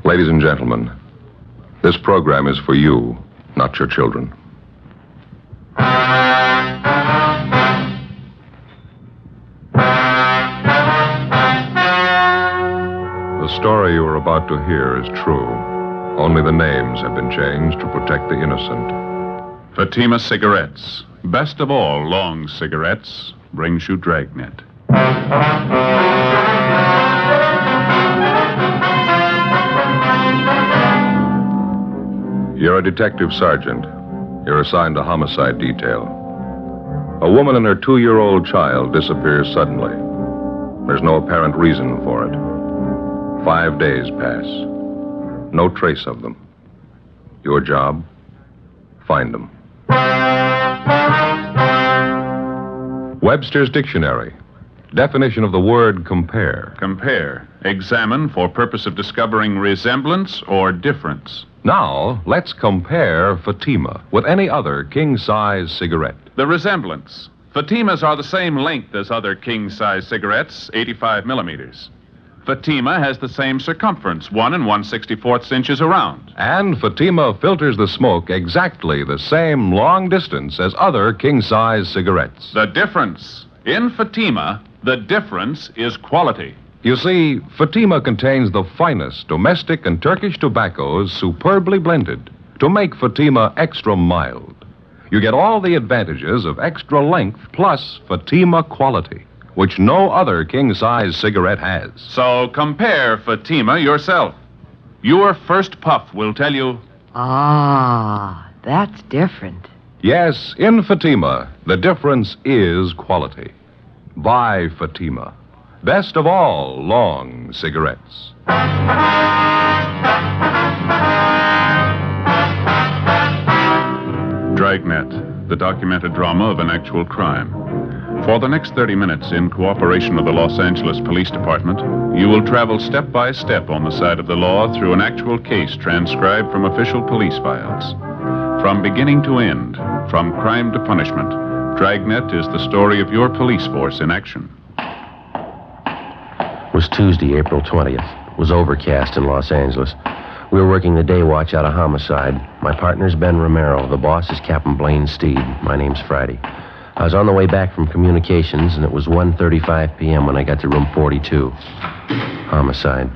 Ladies and gentlemen, this program is for you, not your children. The story you are about to hear is true. Only the names have been changed to protect the innocent. Fatima Cigarettes, best of all long cigarettes, brings you Dragnet. You're a detective sergeant. You're assigned to homicide detail. A woman and her 2-year-old child disappears suddenly. There's no apparent reason for it. 5 days pass. No trace of them. Your job? Find them. Webster's Dictionary. Definition of the word compare. Compare. Examine for purpose of discovering resemblance or difference. Now, let's compare Fatima with any other king-size cigarette. The resemblance. Fatimas are the same length as other king-size cigarettes, 85 millimeters. Fatima has the same circumference, 1 1/64 inches around. And Fatima filters the smoke exactly the same long distance as other king-size cigarettes. The difference. In Fatima, the difference is quality. You see, Fatima contains the finest domestic and Turkish tobaccos superbly blended to make Fatima extra mild. You get all the advantages of extra length plus Fatima quality, which no other king-size cigarette has. So compare Fatima yourself. Your first puff will tell you... Ah, that's different. Yes, in Fatima, the difference is quality. Buy Fatima. Best of all long cigarettes. Dragnet, the documented drama of an actual crime. For the next 30 minutes, in cooperation with the Los Angeles Police Department, you will travel step by step on the side of the law through an actual case transcribed from official police files. From beginning to end, from crime to punishment, Dragnet is the story of your police force in action. It was Tuesday, April 20th. It was overcast in Los Angeles. We were working the day watch out of homicide. My partner's Ben Romero. The boss is Captain Blaine Steed. My name's Friday. I was on the way back from communications, and it was 1:35 p.m. when I got to room 42. Homicide.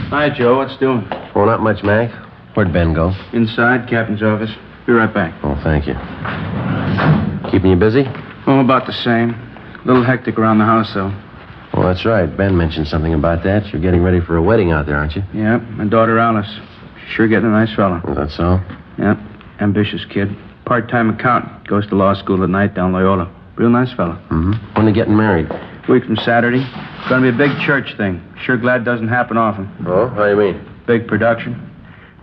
Hi, Joe. What's doing? Oh, not much, Mac. Where'd Ben go? Inside, Captain's office. Be right back. Oh, thank you. Keeping you busy? Oh, about the same. A little hectic around the house, though. Well, that's right. Ben mentioned something about that. You're getting ready for a wedding out there, aren't you? Yep, my daughter Alice. She's sure getting a nice fella. Is that so? Yep, ambitious kid. Part-time accountant. Goes to law school at night down Loyola. Real nice fella. Mm-hmm. When are they getting married? Week from Saturday. It's going to be a big church thing. Sure glad it doesn't happen often. Oh, how do you mean? Big production.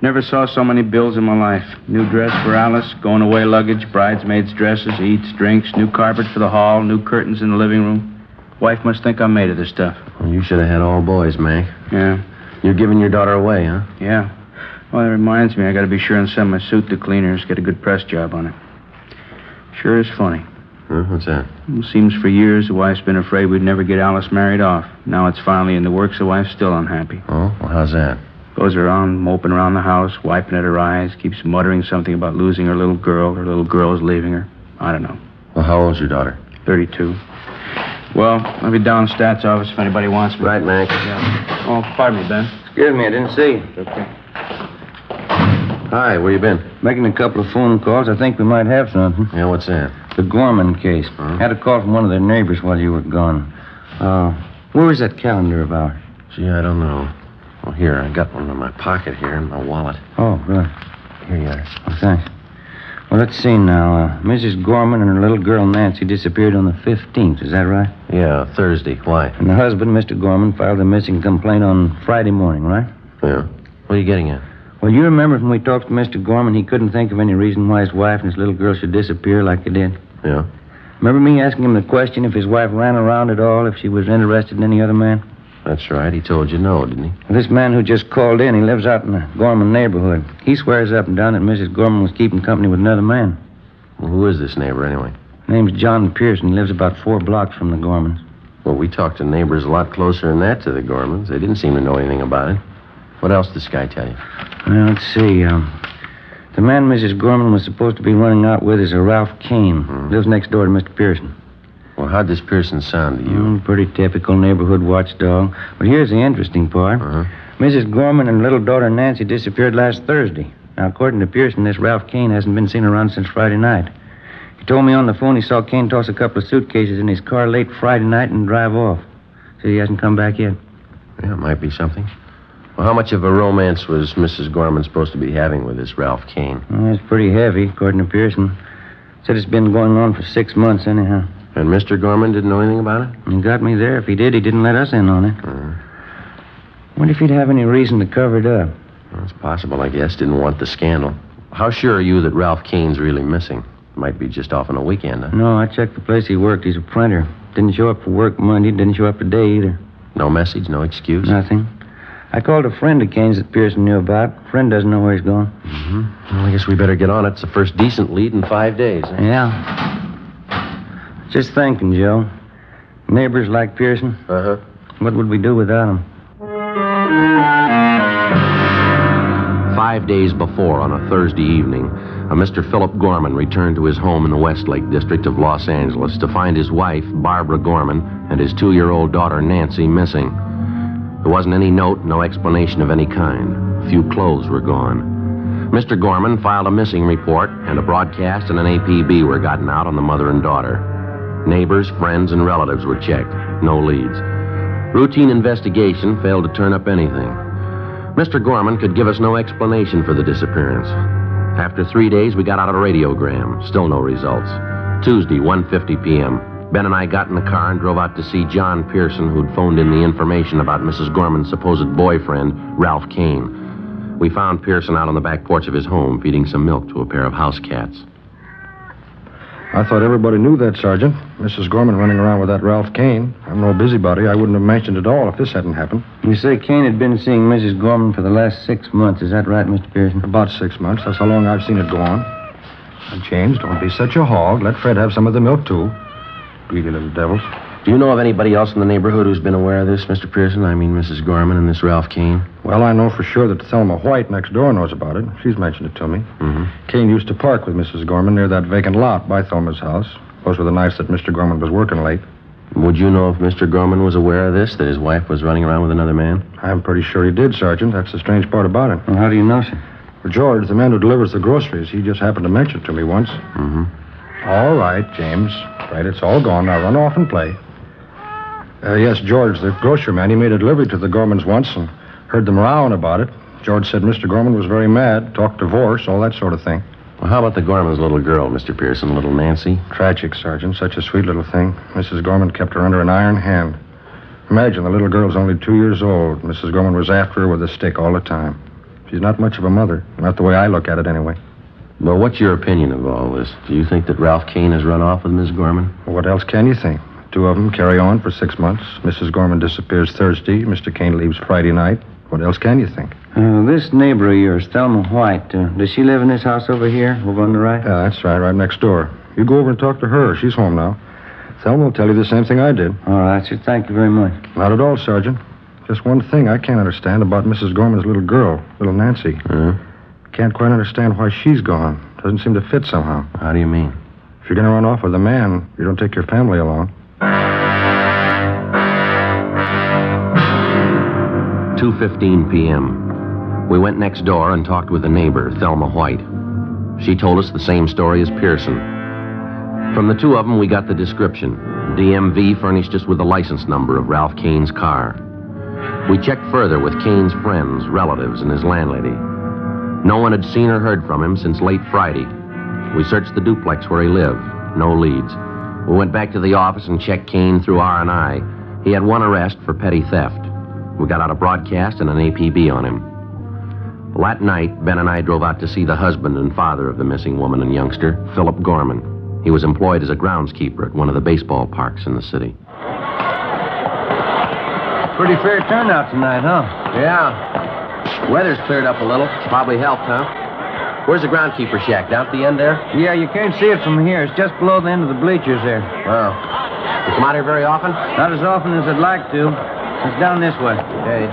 Never saw so many bills in my life. New dress for Alice, going away luggage, bridesmaids' dresses, eats, drinks, new carpet for the hall, new curtains in the living room. Wife must think I'm made of this stuff. Well, you should have had all boys, Mac. Yeah. You're giving your daughter away, huh? Yeah. Well, that reminds me, I got to be sure and send my suit to cleaners, get a good press job on it. Sure is funny. What's that? Well, seems for years the wife's been afraid we'd never get Alice married off. Now it's finally in the works, the wife's still unhappy. Oh, well, how's that? Goes around moping around the house, wiping at her eyes, keeps muttering something about losing her little girl is leaving her. I don't know. Well, how old's your daughter? 32. Well, I'll be down in Stats office if anybody wants me. Right, Mac. Yeah. Oh, pardon me, Ben. Excuse me, I didn't see you. Okay. Hi, where you been? Making a couple of phone calls. I think we might have something. Yeah, what's that? The Gorman case. Huh? Had a call from one of their neighbors while you were gone. Where was that calendar of ours? Gee, I don't know. Well, here, I got one in my pocket here in my wallet. Oh, good. Here you are. Oh, thanks. Well, let's see now. Mrs. Gorman and her little girl Nancy disappeared on the 15th. Is that right? Yeah, Thursday. Why? And the husband, Mr. Gorman, filed a missing complaint on Friday morning, right? Yeah. What are you getting at? Well, you remember when we talked to Mr. Gorman, he couldn't think of any reason why his wife and his little girl should disappear like they did. Yeah. Remember me asking him the question if his wife ran around at all, if she was interested in any other man? That's right. He told you no, didn't he? Well, this man who just called in, he lives out in the Gorman neighborhood. He swears up and down that Mrs. Gorman was keeping company with another man. Well, who is this neighbor, anyway? Name's John Pearson. He lives about 4 blocks from the Gormans. Well, we talked to neighbors a lot closer than that to the Gormans. They didn't seem to know anything about it. What else did this guy tell you? Well, let's see. The man Mrs. Gorman was supposed to be running out with is a Ralph Kane. Lives next door to Mr. Pearson. Well, how'd this Pearson sound to you? Pretty typical neighborhood watchdog. But here's the interesting part. Mrs. Gorman and little daughter Nancy disappeared last Thursday. Now, according to Pearson, this Ralph Kane hasn't been seen around since Friday night. He told me on the phone he saw Kane toss a couple of suitcases in his car late Friday night and drive off. So he hasn't come back yet. Yeah, it might be something. Well, how much of a romance was Mrs. Gorman supposed to be having with this Ralph Kane? Well, it's pretty heavy, according to Pearson. Said it's been going on for 6 months, anyhow. And Mr. Gorman didn't know anything about it? He got me there. If he did, he didn't let us in on it. Wonder if he'd have any reason to cover it up. Well, it's possible, I guess. Didn't want the scandal. How sure are you that Ralph Kane's really missing? Might be just off on a weekend, huh? No, I checked the place he worked. He's a printer. Didn't show up for work Monday. Didn't show up today either. No message, no excuse? Nothing. I called a friend of Kane's that Pearson knew about. Friend doesn't know where he's gone. Well, I guess we better get on it. It's the first decent lead in 5 days. Huh? Yeah. Just thinking, Joe. Neighbors like Pearson. What would we do without him? 5 days before, on a Thursday evening, a Mr. Philip Gorman returned to his home in the Westlake district of Los Angeles to find his wife, Barbara Gorman, and his 2-year-old daughter, Nancy, missing. There wasn't any note, no explanation of any kind. A few clothes were gone. Mr. Gorman filed a missing report, and a broadcast and an APB were gotten out on the mother and daughter. Neighbors, friends, and relatives were checked. No leads. Routine investigation failed to turn up anything. Mr. Gorman could give us no explanation for the disappearance. After 3 days, we got out a radiogram. Still no results. Tuesday, 1:50 p.m. Ben and I got in the car and drove out to see John Pearson, who'd phoned in the information about Mrs. Gorman's supposed boyfriend, Ralph Kane. We found Pearson out on the back porch of his home, feeding some milk to a pair of house cats. I thought everybody knew that, Sergeant. Mrs. Gorman running around with that Ralph Kane. I'm no busybody. I wouldn't have mentioned it all if this hadn't happened. You say Kane had been seeing Mrs. Gorman for the last 6 months. Is that right, Mr. Pearson? About 6 months. That's how long I've seen it go on. Now, James, don't be such a hog. Let Fred have some of the milk, too. Greedy little devils. Do you know of anybody else in the neighborhood who's been aware of this, Mr. Pearson? I mean, Mrs. Gorman and this Ralph Kane? Well, I know for sure that Thelma White next door knows about it. She's mentioned it to me. Kane used to park with Mrs. Gorman near that vacant lot by Thelma's house. Those were the nights that Mr. Gorman was working late. Would you know if Mr. Gorman was aware of this, that his wife was running around with another man? I'm pretty sure he did, Sergeant. That's the strange part about it. Well, how do you know, sir? For George, the man who delivers the groceries, he just happened to mention it to me once. All right, James. Right, it's all gone. Now run off and play. Yes, George, the grocery man, he made a delivery to the Gormans once and heard them rowing about it. George said Mr. Gorman was very mad, talked divorce, all that sort of thing. Well, how about the Gorman's little girl, Mr. Pearson, little Nancy? Tragic, Sergeant. Such a sweet little thing. Mrs. Gorman kept her under an iron hand. Imagine, the little girl's only 2 years old. Mrs. Gorman was after her with a stick all the time. She's not much of a mother. Not the way I look at it, anyway. Well, what's your opinion of all this? Do you think that Ralph Kane has run off with Miss Gorman? Well, what else can you think? Two of them carry on for 6 months. Mrs. Gorman disappears Thursday. Mr. Kane leaves Friday night. What else can you think? This neighbor of yours, Thelma White, does she live in this house over here, over on the right? Yeah, that's right next door. You go over and talk to her. She's home now. Thelma will tell you the same thing I did. All right, sir. Thank you very much. Not at all, Sergeant. Just one thing I can't understand about Mrs. Gorman's little girl, little Nancy. Can't quite understand why she's gone. Doesn't seem to fit somehow. How do you mean? If you're going to run off with a man, you don't take your family along. 2:15 p.m. We went next door and talked with a neighbor, Thelma White. She told us the same story as Pearson. From the two of them, we got the description. DMV furnished us with the license number of Ralph Kane's car. We checked further with Kane's friends, relatives, and his landlady. No one had seen or heard from him since late Friday. We searched the duplex where he lived. No leads. We went back to the office and checked Kane through R&I. He had one arrest for petty theft. We got out a broadcast and an APB on him. Well, that night, Ben and I drove out to see the husband and father of the missing woman and youngster, Philip Gorman. He was employed as a groundskeeper at one of the baseball parks in the city. Pretty fair turnout tonight, huh? Yeah. Weather's cleared up a little. Probably helped, huh? Where's the groundskeeper shack? Down at the end there? Yeah, you can't see it from here. It's just below the end of the bleachers there. Oh. You come out here very often? Not as often as I'd like to. It's down this way. Okay.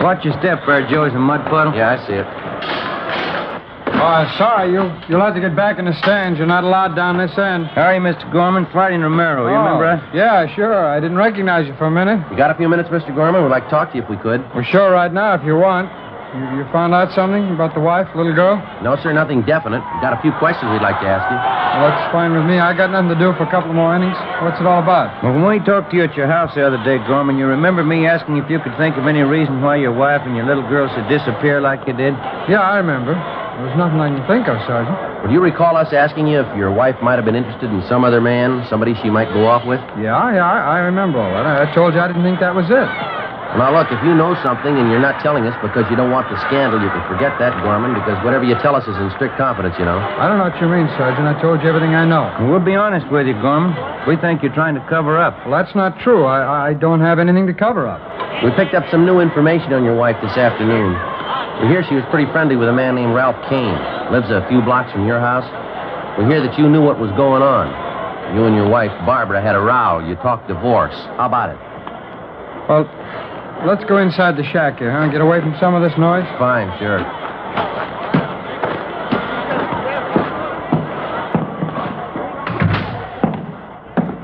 Watch your step there, Joe. Is a mud puddle? Yeah, I see it. Sorry, you'll have to get back in the stands. You're not allowed down this end. How are you, Mr. Gorman? Friday and Romero. You remember us? Yeah, sure. I didn't recognize you for a minute. You got a few minutes, Mr. Gorman? We'd like to talk to you if we could. We're sure right now if you want. You found out something about the wife, little girl? No, sir, nothing definite. We've got a few questions we'd like to ask you. Well, that's fine with me. I got nothing to do for a couple more innings. What's it all about? Well, when we talked to you at your house the other day, Gorman, you remember me asking if you could think of any reason why your wife and your little girl should disappear like you did? Yeah, I remember. There's nothing I can think of, Sergeant. Well, do you recall us asking you if your wife might have been interested in some other man, somebody she might go off with? Yeah, I remember all that. I told you I didn't think that was it. Well, now, look, if you know something and you're not telling us because you don't want the scandal, you can forget that, Gorman, because whatever you tell us is in strict confidence, you know. I don't know what you mean, Sergeant. I told you everything I know. Well, we'll be honest with you, Gorman. We think you're trying to cover up. Well, that's not true. I don't have anything to cover up. We picked up some new information on your wife this afternoon. We hear she was pretty friendly with a man named Ralph Kane. Lives a few blocks from your house. We hear that you knew what was going on. You and your wife, Barbara, had a row. You talked divorce. How about it? Well, let's go inside the shack here, huh? Get away from some of this noise. Fine, sure.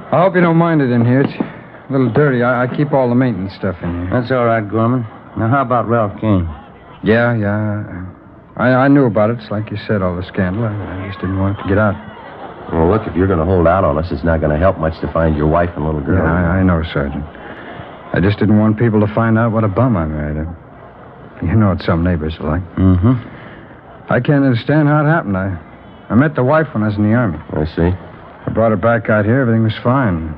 I hope you don't mind it in here. It's a little dirty. I keep all the maintenance stuff in here. That's all right, Gorman. Now, how about Ralph Kane? Yeah. I knew about it. It's like you said, all the scandal. I just didn't want it to get out. Well, look, if you're going to hold out on us, it's not going to help much to find your wife and little girl. Yeah, I know, Sergeant. I just didn't want people to find out what a bum I married. You know what some neighbors are like. Mm-hmm. I can't understand how it happened. I met the wife when I was in the Army. I see. I brought her back out here. Everything was fine.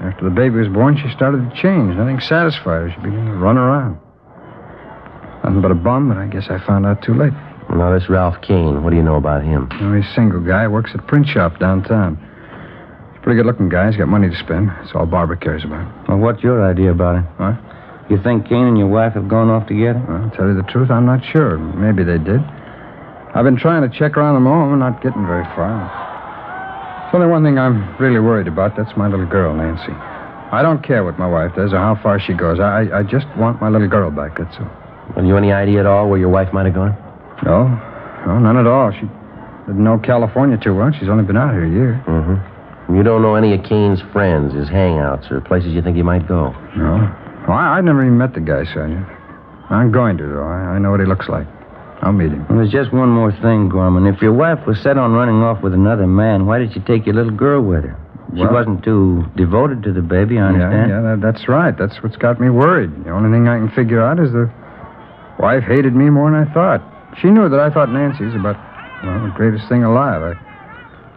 After the baby was born, she started to change. Nothing satisfied her. She began to run around. Nothing but a bum, but I guess I found out too late. Well, now, this Ralph Kane, what do you know about him? You know, he's a single guy. Works at a print shop downtown. He's a pretty good-looking guy. He's got money to spend. That's all Barbara cares about. Well, what's your idea about it? What? You think Kane and your wife have gone off together? Well, to tell you the truth, I'm not sure. Maybe they did. I've been trying to check around them all. I'm not getting very far. There's only one thing I'm really worried about. That's my little girl, Nancy. I don't care what my wife does or how far she goes. I just want my little girl back, that's all. Well, you any idea at all where your wife might have gone? No, none at all. She didn't know California too well. She's only been out here a year. Mm-hmm. You don't know any of Kane's friends, his hangouts, or places you think he might go? No. Well, I've never even met the guy, Sergeant. I'm going to, though. I know what he looks like. I'll meet him. Well, there's just one more thing, Gorman. If your wife was set on running off with another man, why did she take your little girl with her? She wasn't too devoted to the baby, I understand. Yeah, that's right. That's what's got me worried. The only thing I can figure out is the wife hated me more than I thought. She knew that I thought Nancy was about, the greatest thing alive. I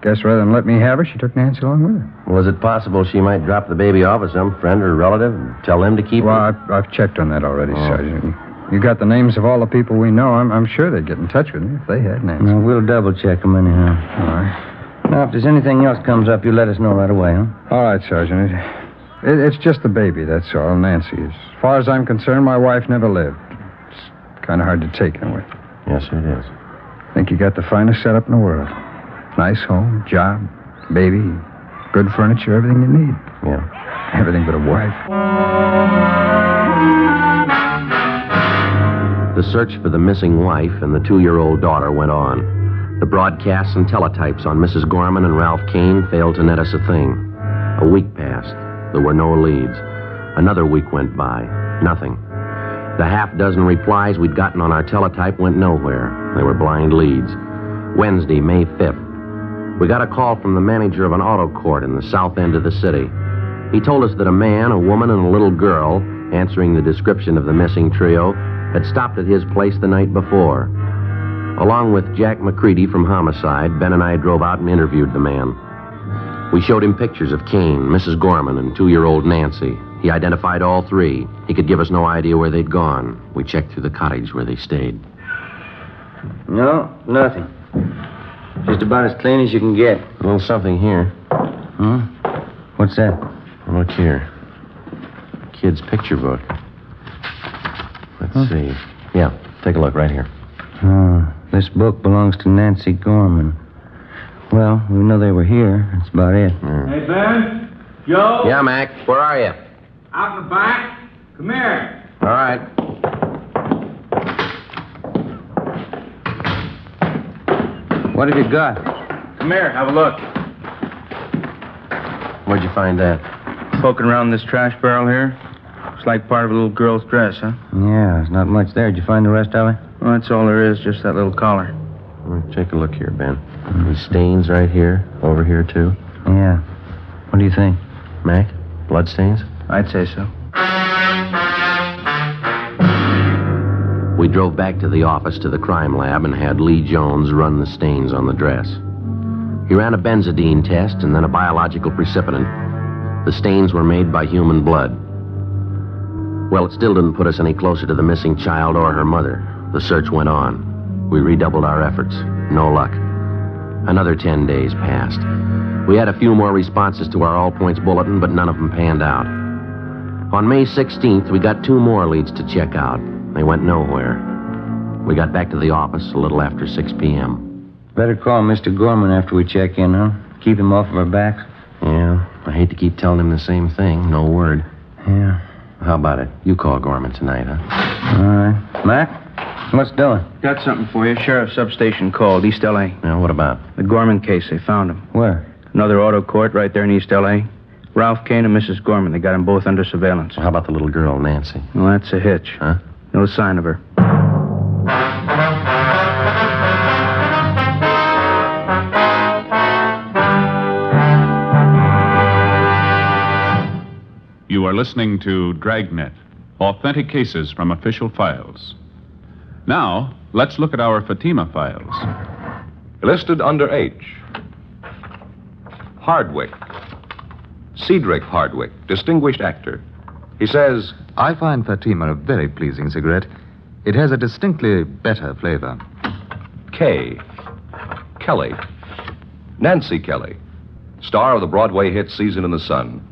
guess rather than let me have her, she took Nancy along with her. Was it possible she might drop the baby off with some friend or relative and tell them to keep Well, her? I've checked on that already, Sergeant. You got the names of all the people we know. I'm sure they'd get in touch with me if they had Nancy. Well, we'll double-check them anyhow. All right. Now, if there's anything else comes up, you let us know right away, huh? All right, Sergeant. It's just the baby, that's all, Nancy. As far as I'm concerned, my wife never lived. It's kind of hard to take in a way. Yes, it is. I think you got the finest setup in the world. Nice home, job, baby, good furniture, everything you need. Yeah. Everything but a wife. The search for the missing wife and the 2-year-old daughter went on. The broadcasts and teletypes on Mrs. Gorman and Ralph Kane failed to net us a thing. A week passed. There were no leads. Another week went by. Nothing. The half-dozen replies we'd gotten on our teletype went nowhere. They were blind leads. Wednesday, May 5th. We got a call from the manager of an auto court in the south end of the city. He told us that a man, a woman, and a little girl, answering the description of the missing trio, had stopped at his place the night before. Along with Jack McCready from Homicide, Ben and I drove out and interviewed the man. We showed him pictures of Kane, Mrs. Gorman, and 2-year-old Nancy. He identified all three. He could give us no idea where they'd gone. We checked through the cottage where they stayed. No, nothing. Just about as clean as you can get. A little something here. Huh? What's that? Look here. Kid's picture book. Let's see. Yeah, take a look right here. Oh, this book belongs to Nancy Gorman. Well, we know they were here. That's about it. Hey, Ben? Joe? Yeah, Mac. Where are you? Out in the back? Come here. All right. What have you got? Come here, have a look. Where'd you find that? Poking around this trash barrel here. Looks like part of a little girl's dress, huh? Yeah, there's not much there. Did you find the rest of it? Well, that's all there is, just that little collar. Take a look here, Ben. These stains right here, over here, too. Yeah. What do you think? Mac, blood stains? I'd say so. We drove back to the office to the crime lab and had Lee Jones run the stains on the dress. He ran a benzodine test and then a biological precipitant. The stains were made by human blood. Well, it still didn't put us any closer to the missing child or her mother. The search went on. We redoubled our efforts. No luck. Another 10 days passed. We had a few more responses to our all points bulletin, but none of them panned out. On May 16th, we got 2 more leads to check out. They went nowhere. We got back to the office a little after 6 p.m. Better call Mr. Gorman after we check in, huh? Keep him off of our backs. Yeah, I hate to keep telling him the same thing. No word. Yeah. How about it? You call Gorman tonight, huh? All right. Mac, what's doing? Got something for you. Sheriff's substation called, East L.A. Yeah, what about? The Gorman case, they found him. Where? Another auto court right there in East L.A. Ralph Kane and Mrs. Gorman, they got them both under surveillance. Well, how about the little girl, Nancy? Well, that's a hitch. Huh? No sign of her. You are listening to Dragnet, authentic cases from official files. Now, let's look at our Fatima files. Listed under H. Hardwick. Cedric Hardwick, distinguished actor. He says, I find Fatima a very pleasing cigarette. It has a distinctly better flavor. K. Kelly. Nancy Kelly, star of the Broadway hit Season in the Sun.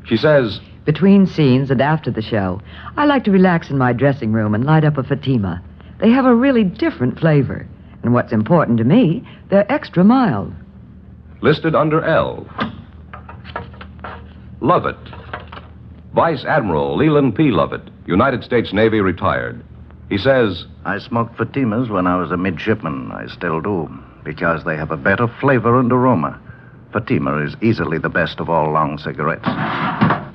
She says, Between scenes and after the show, I like to relax in my dressing room and light up a Fatima. They have a really different flavor. And what's important to me, they're extra mild. listed under L. Lovett. Vice Admiral Leland P. Lovett, United States Navy, retired. He says, I smoked Fatimas when I was a midshipman. I still do, because they have a better flavor and aroma. Fatima is easily the best of all long cigarettes.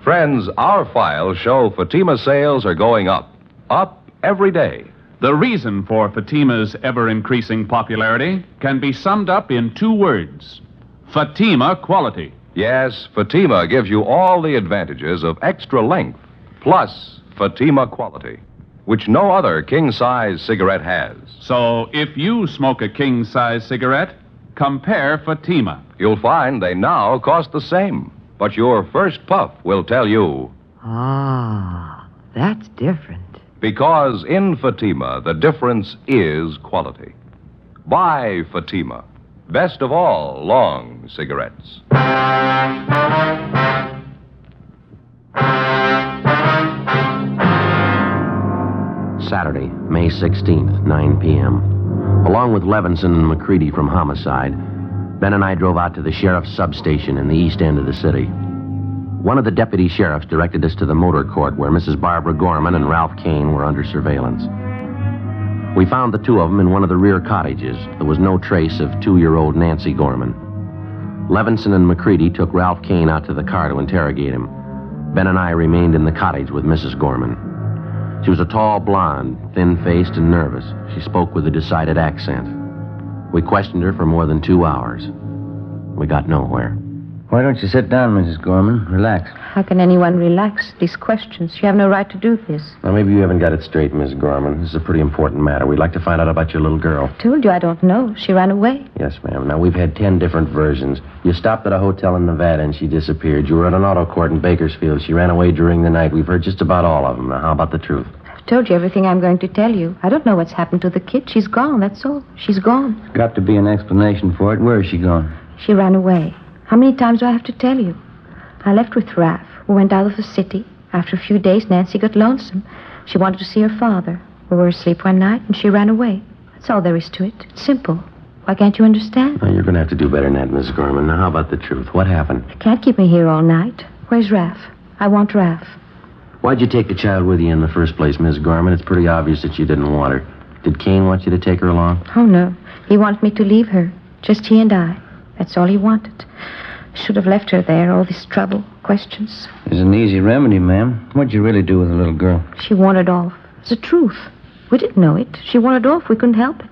friends, our files show Fatima sales are going up. Up every day. The reason for Fatima's ever-increasing popularity can be summed up in 2 words. Fatima quality. Yes, Fatima gives you all the advantages of extra length, plus Fatima quality, which no other king-size cigarette has. So if you smoke a king-size cigarette, compare Fatima. You'll find they now cost the same, but your first puff will tell you. Ah, that's different. Because in Fatima, the difference is quality. Buy Fatima. Best of all long cigarettes. Saturday, May 16th, 9 p.m. Along with Levinson and McCready from Homicide, Ben and I drove out to the sheriff's substation in the east end of the city. One of the deputy sheriffs directed us to the motor court where Mrs. Barbara Gorman and Ralph Kane were under surveillance. We found the 2 of them in one of the rear cottages. There was no trace of 2-year-old Nancy Gorman. Levinson and McCready took Ralph Kane out to the car to interrogate him. Ben and I remained in the cottage with Mrs. Gorman. She was a tall blonde, thin-faced and nervous. She spoke with a decided accent. We questioned her for more than 2 hours. We got nowhere. Why don't you sit down, Mrs. Gorman? Relax. How can anyone relax? These questions. You have no right to do this. Now, maybe you haven't got it straight, Miss Gorman. This is a pretty important matter. We'd like to find out about your little girl. I told you I don't know. She ran away. Yes, ma'am. Now, we've had 10 different versions. You stopped at a hotel in Nevada and she disappeared. You were at an auto court in Bakersfield. She ran away during the night. We've heard just about all of them. Now, how about the truth? I've told you everything I'm going to tell you. I don't know what's happened to the kid. She's gone, that's all. She's gone. There's got to be an explanation for it. Where is she gone? She ran away. How many times do I have to tell you? I left with Ralph. We went out of the city. After a few days, Nancy got lonesome. She wanted to see her father. We were asleep one night, and she ran away. That's all there is to it. It's simple. Why can't you understand? Now, you're going to have to do better than that, Mrs. Gorman. Now, how about the truth? What happened? You can't keep me here all night. Where's Raph? I want Raph. Why'd you take the child with you in the first place, Miss Gorman? It's pretty obvious that you didn't want her. Did Kane want you to take her along? Oh, no. He wanted me to leave her. Just he and I. That's all he wanted. Should have left her there. All this trouble, questions. There's an easy remedy, ma'am. What'd you really do with the little girl? She wanted off. It's the truth. We didn't know it. She wanted off. We couldn't help it.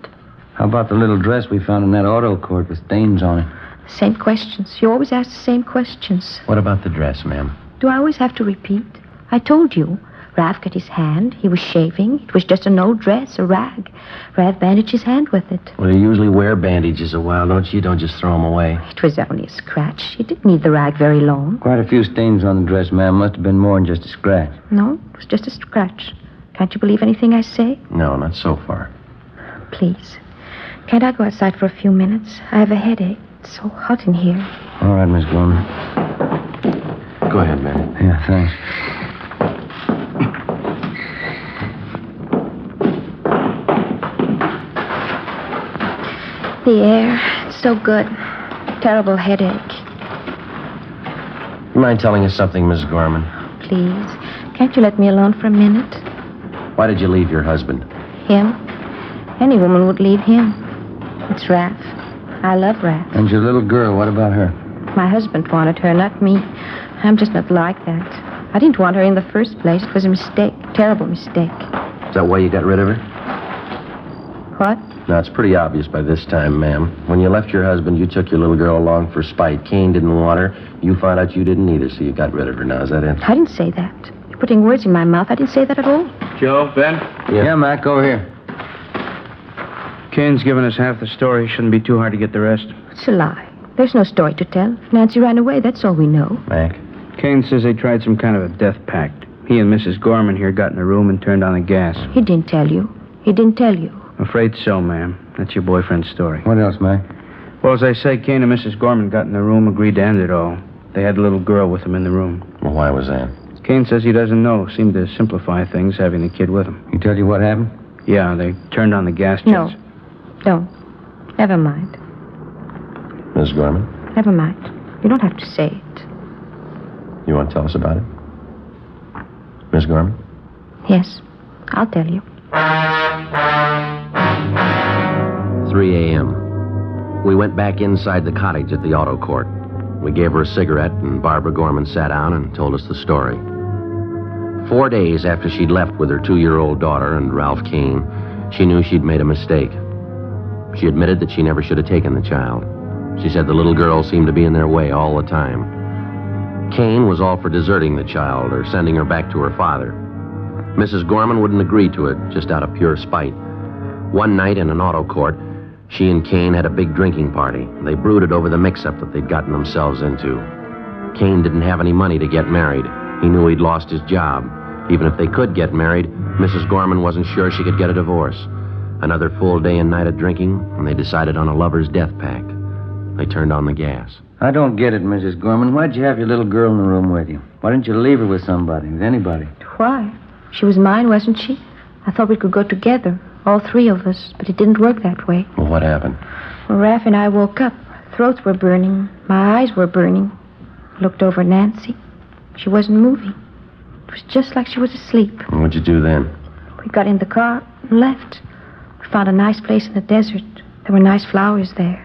How about the little dress we found in that auto court with stains on it? Same questions. You always ask the same questions. What about the dress, ma'am? Do I always have to repeat? I told you. Raph got his hand. He was shaving. It was just an old dress, a rag. Raph bandaged his hand with it. Well, you usually wear bandages a while, don't you? You don't just throw them away. It was only a scratch. He didn't need the rag very long. Quite a few stains on the dress, ma'am. Must have been more than just a scratch. No, it was just a scratch. Can't you believe anything I say? No, not so far. Please. Can't I go outside for a few minutes? I have a headache. It's so hot in here. All right, Miss Gorman. Go ahead, man. Yeah, thanks. The air, it's so good. Terrible headache. You mind telling us something, Miss Gorman? Please. Can't you let me alone for a minute? Why did you leave your husband? Him? Any woman would leave him. It's Raph. I love Raph. And your little girl, what about her? My husband wanted her, not me. I'm just not like that. I didn't want her in the first place. It was a mistake. Terrible mistake. Is that why you got rid of her? What? Now, it's pretty obvious by this time, ma'am. When you left your husband, you took your little girl along for spite. Kane didn't want her. You found out you didn't either, so you got rid of her. Now, is that it? I didn't say that. You're putting words in my mouth. I didn't say that at all. Joe, Ben? Yeah, Mac, over here. Kane's given us half the story. Shouldn't be too hard to get the rest. It's a lie. There's no story to tell. If Nancy ran away, that's all we know. Mac? Kane says they tried some kind of a death pact. He and Mrs. Gorman here got in a room and turned on the gas. He didn't tell you. He didn't tell you. Afraid so, ma'am. That's your boyfriend's story. What else, Mac? Well, as I say, Kane and Mrs. Gorman got in the room, agreed to end it all. They had a little girl with them in the room. Well, why was that? Kane says he doesn't know. Seemed to simplify things, having the kid with him. He tell you what happened? Yeah, they turned on the gas jets. No. Don't. Never mind. Miss Gorman? Never mind. You don't have to say it. You want to tell us about it? Miss Gorman? Yes. I'll tell you. 3 a.m. We went back inside the cottage at the auto court. We gave her a cigarette, and Barbara Gorman sat down and told us the story. 4 days after she'd left with her 2-year-old daughter and Ralph Kane, she knew she'd made a mistake. She admitted that she never should have taken the child. She said the little girl seemed to be in their way all the time. Kane was all for deserting the child or sending her back to her father. Mrs. Gorman wouldn't agree to it, just out of pure spite. One night in an auto court, she and Kane had a big drinking party. They brooded over the mix-up that they'd gotten themselves into. Kane didn't have any money to get married. He knew he'd lost his job. Even if they could get married, Mrs. Gorman wasn't sure she could get a divorce. Another full day and night of drinking, and they decided on a lover's death pact. They turned on the gas. I don't get it, Mrs. Gorman. Why'd you have your little girl in the room with you? Why didn't you leave her with somebody, with anybody? Why? She was mine, wasn't she? I thought we could go together, all three of us, but it didn't work that way. Well, what happened? Well, Raph and I woke up. Our throats were burning. My eyes were burning. I looked over at Nancy. She wasn't moving. It was just like she was asleep. And what'd you do then? We got in the car and left. We found a nice place in the desert. There were nice flowers there.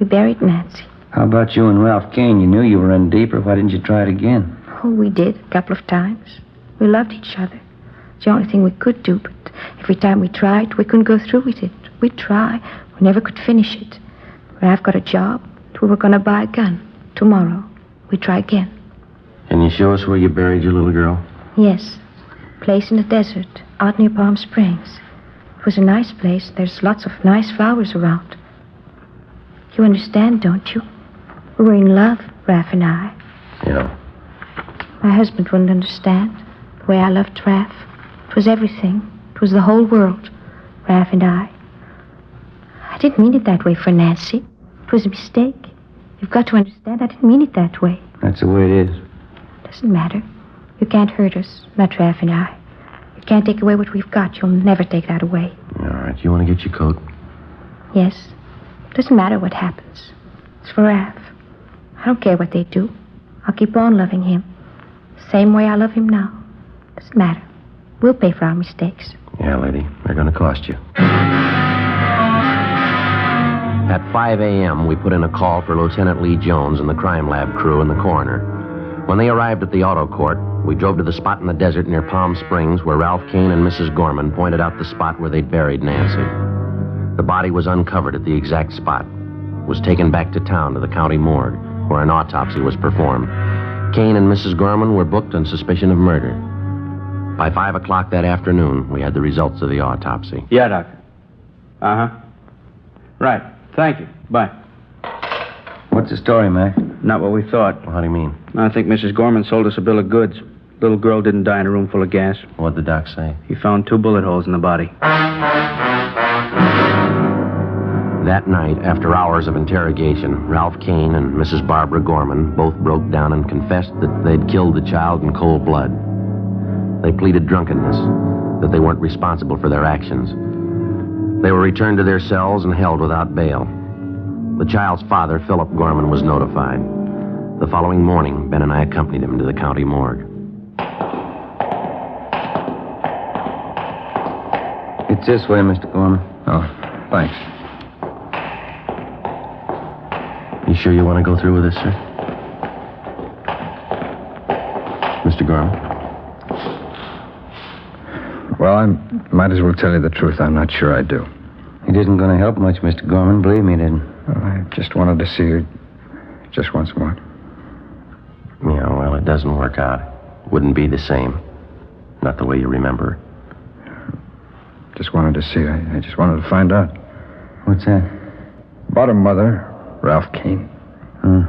We buried Nancy. How about you and Ralph Kane? You knew you were in deeper. Why didn't you try it again? Oh, we did, a couple of times. We loved each other. It's the only thing we could do, but every time we tried, we couldn't go through with it. We'd try. We never could finish it. Ralph got a job. We were going to buy a gun. Tomorrow, we'd try again. Can you show us where you buried your little girl? Yes. Place in the desert, out near Palm Springs. It was a nice place. There's lots of nice flowers around. You understand, don't you? We were in love, Raph and I. Yeah. My husband wouldn't understand the way I loved Raph. It was everything. It was the whole world, Raph and I. I didn't mean it that way for Nancy. It was a mistake. You've got to understand I didn't mean it that way. That's the way it is. Doesn't matter. You can't hurt us, not Raph and I. You can't take away what we've got. You'll never take that away. All right, you want to get your coat? Yes. Doesn't matter what happens. It's for Ralph. I don't care what they do. I'll keep on loving him. Same way I love him now. Doesn't matter. We'll pay for our mistakes. Yeah, lady. They're going to cost you. At 5 a.m., we put in a call for Lieutenant Lee Jones and the crime lab crew and the coroner. When they arrived at the auto court, we drove to the spot in the desert near Palm Springs where Ralph Kane and Mrs. Gorman pointed out the spot where they'd buried Nancy. The body was uncovered at the exact spot. It was taken back to town to the county morgue, where an autopsy was performed. Kane and Mrs. Gorman were booked on suspicion of murder. By 5 o'clock that afternoon, we had the results of the autopsy. Yeah, Doctor. Uh-huh. Right. Thank you. Bye. What's the story, Mac? Not what we thought. Well, how do you mean? I think Mrs. Gorman sold us a bill of goods. Little girl didn't die in a room full of gas. What'd the doc say? He found 2 bullet holes in the body. That night, after hours of interrogation, Ralph Kane and Mrs. Barbara Gorman both broke down and confessed that they'd killed the child in cold blood. They pleaded drunkenness, that they weren't responsible for their actions. They were returned to their cells and held without bail. The child's father, Philip Gorman, was notified. The following morning, Ben and I accompanied him to the county morgue. It's this way, Mr. Gorman. Oh, thanks. You sure you want to go through with this, sir? Mr. Gorman? Well, I might as well tell you the truth. I'm not sure I do. It isn't going to help much, Mr. Gorman. Believe me, it isn't. Well, I just wanted to see you just once more. Yeah, well, it doesn't work out. Wouldn't be the same. Not the way you remember. Just wanted to see. I just wanted to find out. What's that? About her mother, Ralph Kane. Hmm.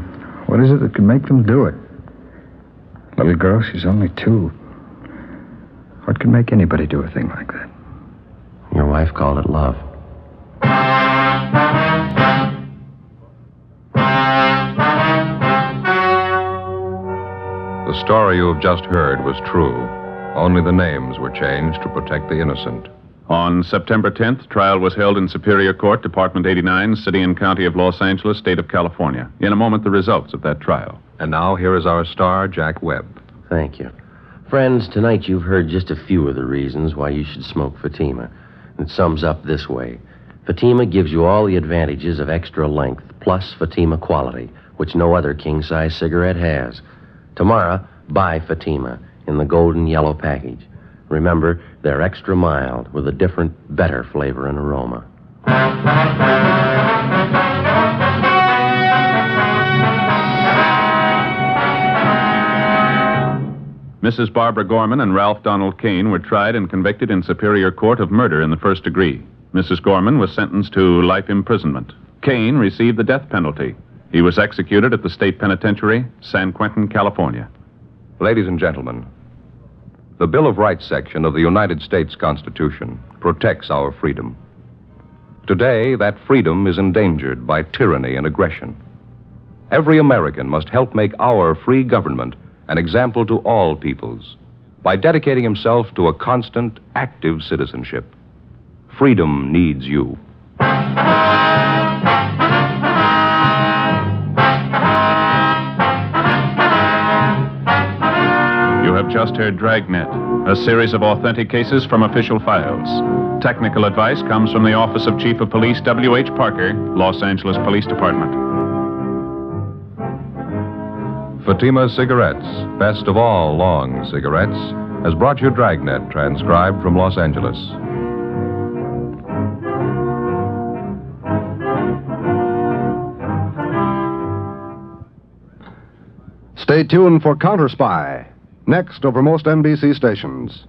What is it that could make them do it? Little girl, she's only 2. What could make anybody do a thing like that? Your wife called it love. The story you have just heard was true. Only the names were changed to protect the innocent. On September 10th, trial was held in Superior Court, Department 89, City and County of Los Angeles, State of California. In a moment, the results of that trial. And now, here is our star, Jack Webb. Thank you. Friends, tonight you've heard just a few of the reasons why you should smoke Fatima. It sums up this way. Fatima gives you all the advantages of extra length, plus Fatima quality, which no other king-size cigarette has. Tomorrow, buy Fatima in the golden yellow package. Remember, they're extra mild with a different, better flavor and aroma. Mrs. Barbara Gorman and Ralph Donald Kane were tried and convicted in Superior Court of murder in the first degree. Mrs. Gorman was sentenced to life imprisonment. Kane received the death penalty. He was executed at the State Penitentiary, San Quentin, California. Ladies and gentlemen, the Bill of Rights section of the United States Constitution protects our freedom. Today, that freedom is endangered by tyranny and aggression. Every American must help make our free government an example to all peoples by dedicating himself to a constant, active citizenship. Freedom needs you. You have just heard Dragnet, a series of authentic cases from official files. Technical advice comes from the Office of Chief of Police W.H. Parker, Los Angeles Police Department. Fatima Cigarettes, best of all long cigarettes, has brought you Dragnet, transcribed from Los Angeles. Stay tuned for Counter Spy, next over most NBC stations.